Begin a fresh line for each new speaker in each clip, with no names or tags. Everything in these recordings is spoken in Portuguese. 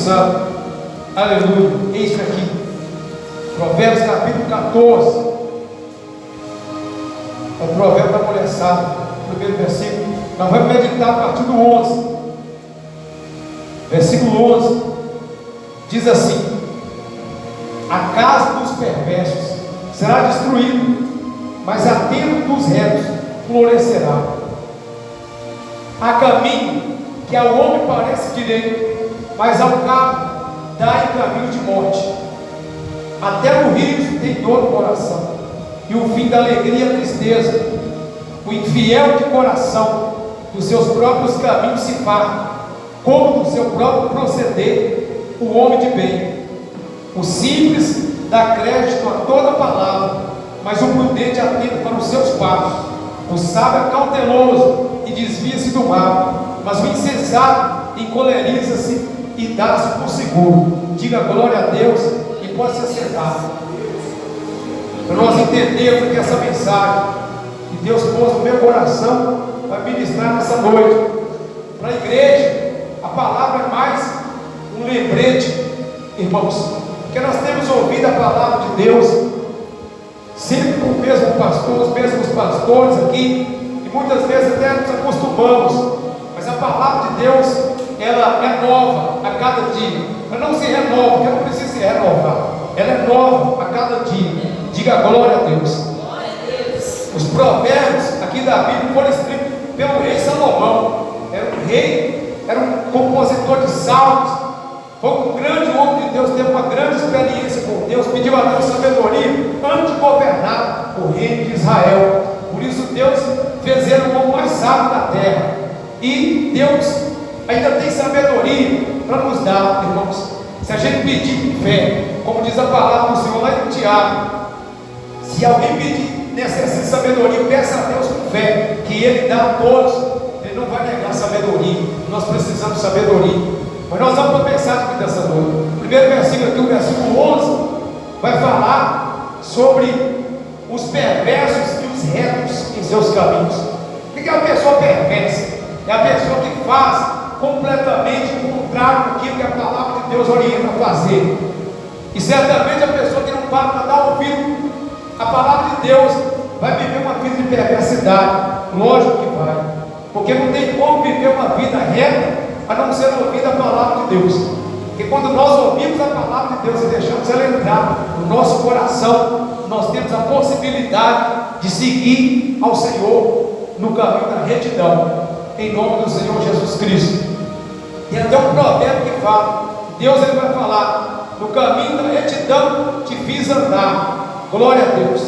Santo. Aleluia. Eis aqui, Provérbios capítulo 14. É o provérbio da mulher sábia, primeiro versículo. Nós vamos meditar a partir do 11. Versículo 11 diz assim: a casa dos perversos será destruída, mas a tenda dos retos florescerá. Há caminho que ao homem parece direito, mas ao cabo dá em caminho de morte. Até o riso tem dor no coração, e o fim da alegria é a tristeza. O infiel de coração dos seus próprios caminhos se farta, como do seu próprio proceder o homem de bem. O simples dá crédito a toda palavra, mas o prudente atenta para os seus passos. O sábio é cauteloso e desvia-se do mal, mas o insensato encoleriza-se e dá-se por seguro. Diga glória a Deus e pode se assentar. Para nós entendermos que essa mensagem que Deus pôs no meu coração vai ministrar nessa noite para a igreja. A palavra é mais um lembrete, irmãos, porque nós temos ouvido a palavra de Deus sempre com o mesmo pastor, os mesmos pastores aqui, e muitas vezes até nos acostumamos, mas a palavra de Deus, ela é nova a cada dia. Ela não se renova, porque ela não precisa se renovar, ela é nova a cada dia. Diga glória a Deus. Os provérbios aqui da Bíblia foram escritos pelo rei Salomão. Era um rei, era um compositor de salmos, foi um grande homem de Deus, teve uma grande experiência com Deus, pediu a Deus sabedoria antes de governar o reino de Israel. Por isso Deus fez ele o homem mais sábio da terra, e Deus ainda tem sabedoria para nos dar, irmãos, se a gente pedir com fé, como diz a palavra do Senhor lá em Tiago. Se alguém pedir necessita de sabedoria, peça a Deus com fé, que Ele dá a todos. Ele não vai negar sabedoria. Nós precisamos de sabedoria. Mas nós vamos para a mensagem aqui dessa noite. O primeiro versículo aqui, o versículo 11, vai falar sobre os perversos e os retos em seus caminhos. O que é a pessoa perversa? É a pessoa que faz completamente o contrário daquilo que a palavra de Deus orienta a fazer. E certamente a pessoa que não para para dar ouvido a palavra de Deus vai viver uma vida de perversidade. Lógico que vai, porque não tem como viver uma vida reta a não ser ouvir a palavra de Deus. Porque quando nós ouvimos a palavra de Deus e deixamos ela entrar no nosso coração, nós temos a possibilidade de seguir ao Senhor no caminho da retidão, em nome do Senhor Jesus Cristo. Tem até um provérbio que fala, Deus ele vai falar: no caminho da retidão te fiz andar. Glória a Deus,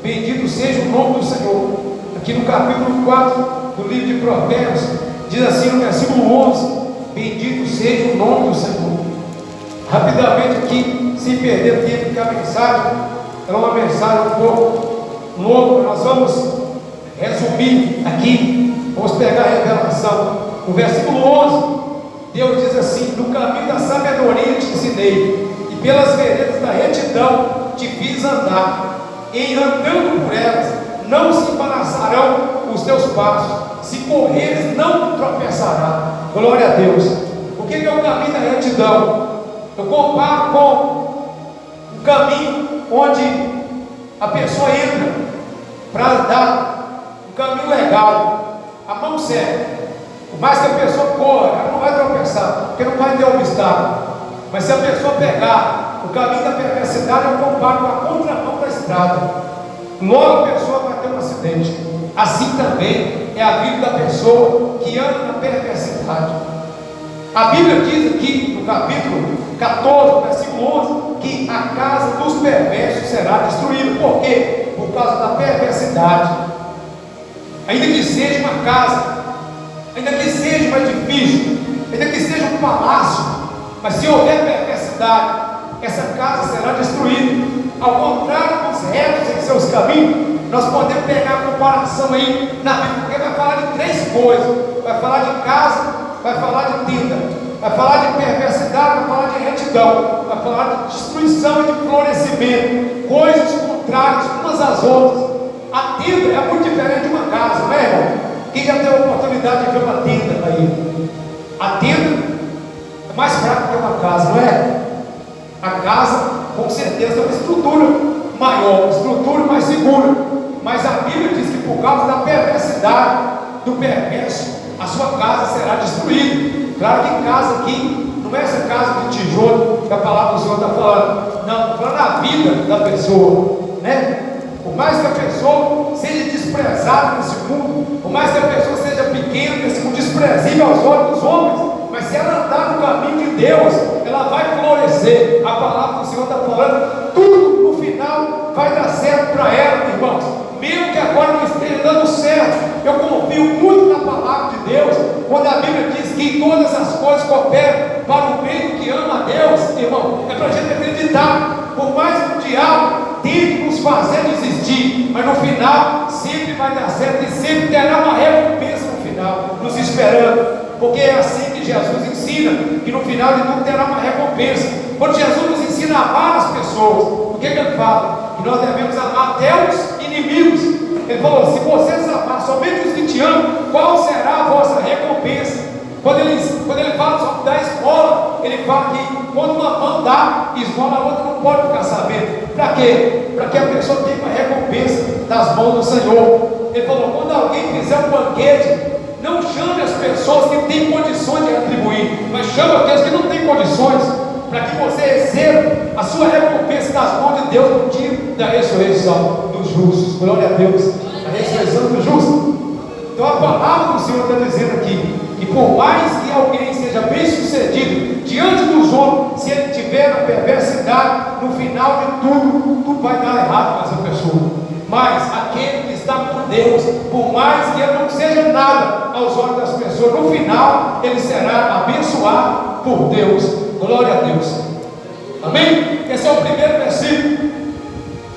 bendito seja o nome do Senhor. Aqui no capítulo 4 do livro de Provérbios, diz assim no versículo 11: bendito seja o nome do Senhor. Rapidamente aqui, sem perder tempo, que a mensagem é uma mensagem um pouco longa, nós vamos resumir aqui, vamos pegar a revelação. No versículo 11, Deus diz assim: no caminho da sabedoria te ensinei, e pelas veredas da retidão te fiz andar, e andando por elas não se embaraçarão os teus passos, se correres não tropeçará. Glória a Deus. O que é o caminho da retidão? Eu comparo com um caminho onde a pessoa entra para andar, um caminho legal, a mão certa. Por mais que a pessoa corra, ela não vai tropeçar, porque não vai ter obstáculo. Mas se a pessoa pegar o caminho da perversidade, eu comparo com a contramão da estrada, logo a pessoa vai ter um acidente. Assim também é a vida da pessoa que anda na perversidade. A Bíblia diz aqui no capítulo 14, versículo 11, que a casa dos perversos será destruída. Por quê? Por causa da perversidade. Ainda que seja uma casa, ainda que seja um edifício, ainda que seja um palácio, mas se houver perversidade, essa casa será destruída. Ao contrário dos retos em seus caminhos, nós podemos pegar a comparação aí na Bíblia, porque vai falar de três coisas: vai falar de casa, vai falar de tenda, vai falar de perversidade, vai falar de retidão, vai falar de destruição e de florescimento, coisas contrárias umas às outras. A tenda é muito diferente de uma casa, não é, irmão? Quem já teve a oportunidade de ver uma tenda aí? A tenda, mais fraco que uma casa, não é? A casa, com certeza, tem uma estrutura maior, uma estrutura mais segura. Mas a Bíblia diz que por causa da perversidade do perverso, a sua casa será destruída. Claro que casa aqui não é essa casa de tijolo que a palavra do Senhor está falando. Não, está falando da vida da pessoa, né? Por mais que a pessoa seja desprezada nesse mundo, por mais que a pessoa seja pequena nesse mundo, desprezível aos olhos dos homens, mas se ela andar no caminho de Deus, ela vai florescer. A palavra do Senhor está falando, tudo no final vai dar certo para ela, irmãos. Mesmo que agora não esteja dando certo, eu confio muito na palavra de Deus, quando a Bíblia diz que todas as coisas cooperam para o bem do que ama a Deus, irmão. É para a gente acreditar, por mais que o diabo tente nos fazer desistir, mas no final sempre vai dar certo e sempre terá uma recompensa no final, nos esperando. Porque é assim que Jesus ensina, que no final de tudo terá uma recompensa. Quando Jesus nos ensina a amar as pessoas, o que ele fala? Que nós devemos amar até os inimigos. Ele falou, se vocês amar somente os que te amam, qual será a vossa recompensa? Quando ele fala sobre da esmola, ele fala que quando uma mão dá esmola, a outra não pode ficar sabendo. Para quê? Para que a pessoa tenha uma recompensa das mãos do Senhor. Ele falou, quando alguém fizer um banquete, não chame as pessoas que têm condições de retribuir, mas chame aqueles que não têm condições, para que você receba a sua recompensa das mãos de Deus no dia da ressurreição dos justos. Glória a Deus, a ressurreição dos justos. Então a palavra do Senhor está dizendo aqui, que por mais que alguém seja bem sucedido diante dos homens, se ele tiver a perversidade, no final de tudo vai dar errado com essa pessoa. Mas aquele que está com Deus, por mais que ele não seja nada aos olhos das pessoas, no final ele será abençoado por Deus. Glória a Deus. Amém? Esse é o primeiro versículo.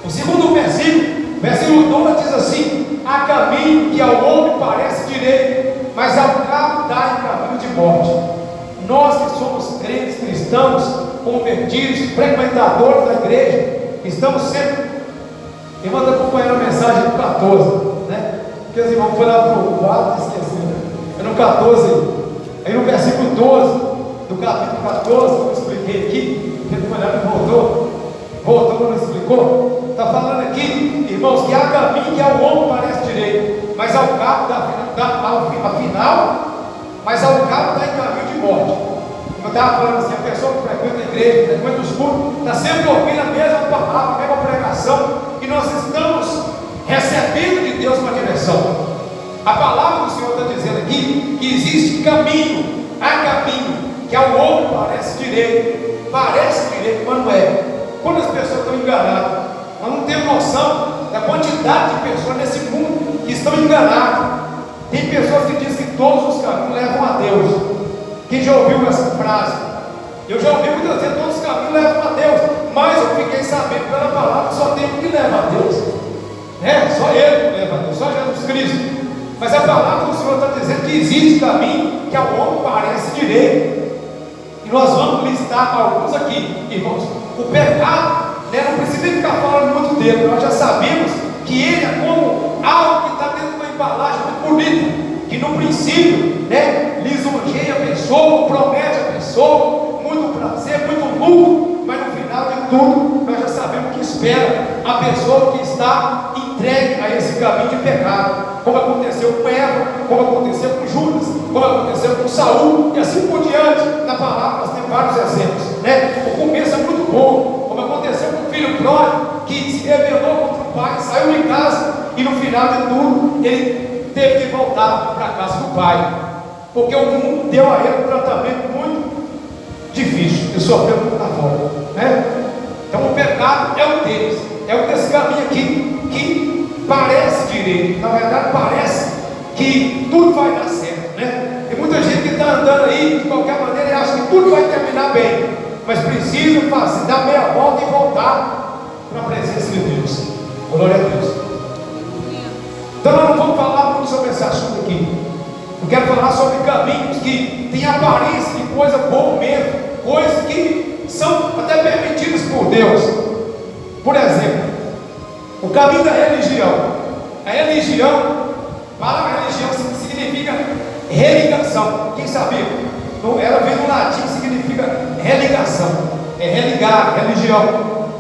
O segundo versículo, versículo 2 diz assim: há caminho que ao homem parece direito, mas ao cabo dá em caminho de morte. Nós que somos crentes, cristãos, convertidos, frequentadores da igreja, estamos sempre. Irmão, está acompanhando a mensagem do 14, né? Porque os irmãos foram lá para o 4 e esqueceram. É no 14, aí no versículo 12 do capítulo 14, que eu expliquei aqui, ele foi lá e voltou quando explicou. Está falando aqui, irmãos, que há caminho que ao homem parece direito, mas ao cabo mas ao cabo dá em caminho de morte. Eu estava falando assim, a pessoa que frequenta a igreja, frequenta os cultos, está sempre ouvindo a mesma palavra, a mesma pregação, e nós estamos recebendo de Deus uma direção. A palavra do Senhor está dizendo aqui que existe caminho, há caminho que ao homem parece direito, mas não é. Quando as pessoas estão enganadas, nós não temos noção da quantidade de pessoas nesse mundo que estão enganadas. Tem pessoas que dizem que todos os caminhos levam a Deus. Quem já ouviu essa frase? Eu já ouvi muitas vezes, todos os caminhos levam a Deus, mas eu fiquei sabendo pela palavra que só tem um que leva a Deus, só Ele que leva a Deus, só Jesus Cristo. Mas a palavra do Senhor está dizendo que existe caminho que ao homem parece direito, e nós vamos listar alguns aqui, irmãos. O pecado, não precisa nem ficar falando muito dele, nós já sabemos que ele é como algo que está dentro de uma embalagem muito bonita, que no princípio, lisonjeia a pessoa, promete a pessoa, muito prazer, muito lucro, mas no final de tudo, nós já sabemos que espera a pessoa que está entregue a esse caminho de pecado, como aconteceu com Eva, como aconteceu com Judas, como aconteceu com Saul, e assim por diante. Na palavra nós temos vários exemplos, O começo é muito bom, como aconteceu com o filho pródigo, que se rebelou contra o pai, saiu de casa, e no final de tudo, ele teve que voltar para a casa do pai, porque o mundo deu a ele um tratamento muito difícil, ele sofreu muito lá fora, Então o pecado é um deles, é um desse caminho aqui, que parece direito, na verdade parece que tudo vai dar certo, Tem muita gente que está andando aí, de qualquer maneira, e acha que tudo vai terminar bem, mas precisa dar meia volta e voltar para a presença de Deus. Glória a Deus. Então nós não vamos falar muito sobre esse assunto aqui. Eu quero falar sobre caminhos que têm aparência de coisa boa mesmo, coisas que são até permitidas por Deus. Por exemplo, o caminho da religião. A religião, para religião significa religação. Quem sabia? Ela vem do latim, significa significa religação, é religar, religião.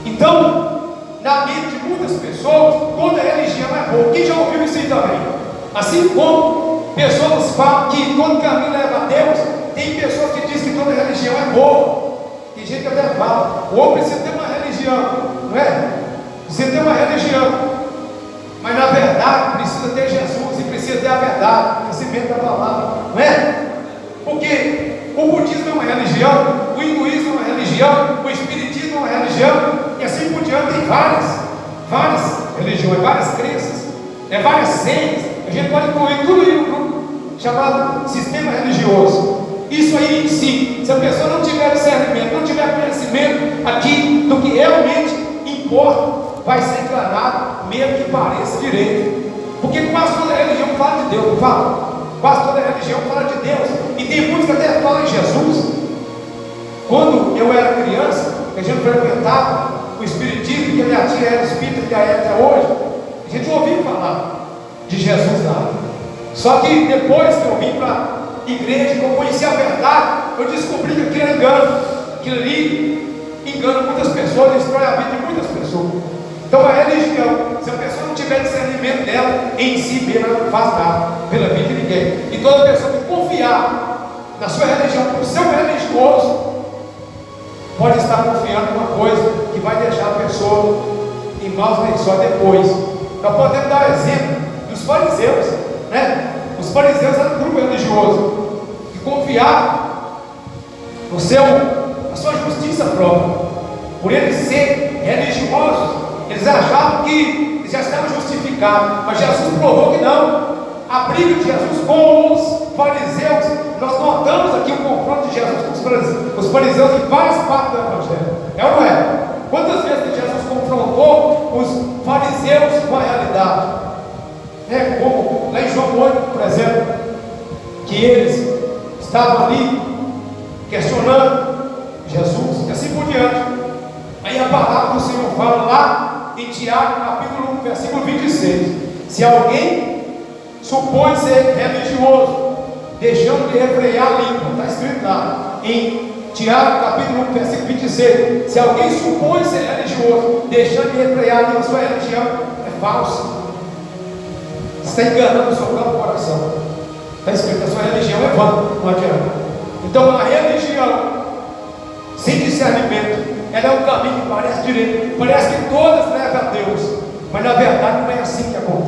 Então, na mente de muitas pessoas, toda religião é boa. Quem já ouviu isso aí também? Assim como pessoas falam que todo caminho leva a Deus, tem pessoas que dizem que toda religião é boa. Tem gente que até fala, o homem precisa ter uma religião, não é? Precisa ter uma religião. Mas na verdade precisa ter Jesus e precisa ter a verdade, o conhecimento da palavra, não é? Porque o budismo é uma religião, o hinduísmo é uma religião, o espiritismo é uma religião, e assim por diante. Tem várias religiões, várias crenças, várias seitas. A gente pode incluir tudo em um grupo chamado sistema religioso. Isso aí em si, se a pessoa não tiver discernimento, não tiver conhecimento aqui do que realmente importa, vai ser enganado, mesmo que pareça direito. Porque quase toda religião fala de Deus, não fala? Quase toda religião fala de Deus. E tem muitos que até falam em Jesus. Quando eu era criança, a gente frequentava o espiritismo, que a minha tia era espírita e é até hoje, a gente ouvia falar de Jesus lá. Só que depois que eu vim para a igreja, que eu conheci a verdade, eu descobri que aquilo é engano. Aquilo ali engana muitas pessoas, destrói a vida de muitas pessoas. Então a religião, se a pessoa não tiver discernimento dela, em si mesmo ela não faz nada pela vida de ninguém. E toda pessoa que confiar na sua religião, no seu religioso, pode estar confiando em uma coisa que vai deixar a pessoa em maus lençóis depois. Nós podemos dar o exemplo dos fariseus, né? Os fariseus eram um grupo religioso que confiava na sua justiça própria. Por eles serem religiosos, eles achavam que eles já estavam justificados, mas Jesus provou que não. A briga de Jesus com os fariseus, nós notamos aqui o confronto de Jesus com os fariseus em várias partes do Evangelho. É ou não é? Quantas vezes que Jesus confrontou os fariseus com a realidade? Como lá em João 8, por exemplo, que eles estavam ali questionando Jesus e assim por diante. Aí a palavra do Senhor fala lá em Tiago, capítulo 1, versículo 26. Se alguém supõe ser religioso, deixando de refrear a língua, está escrito lá em Tiago, capítulo 1, versículo 26. Se alguém supõe ser religioso, deixando de refrear a língua, sua religião é falsa. Você está enganando o seu próprio coração. Está escrito, a sua religião é vã, não adianta. Então a religião sem discernimento, ela é um caminho que parece direito, parece que todas levam a Deus, mas na verdade não é assim que acontece.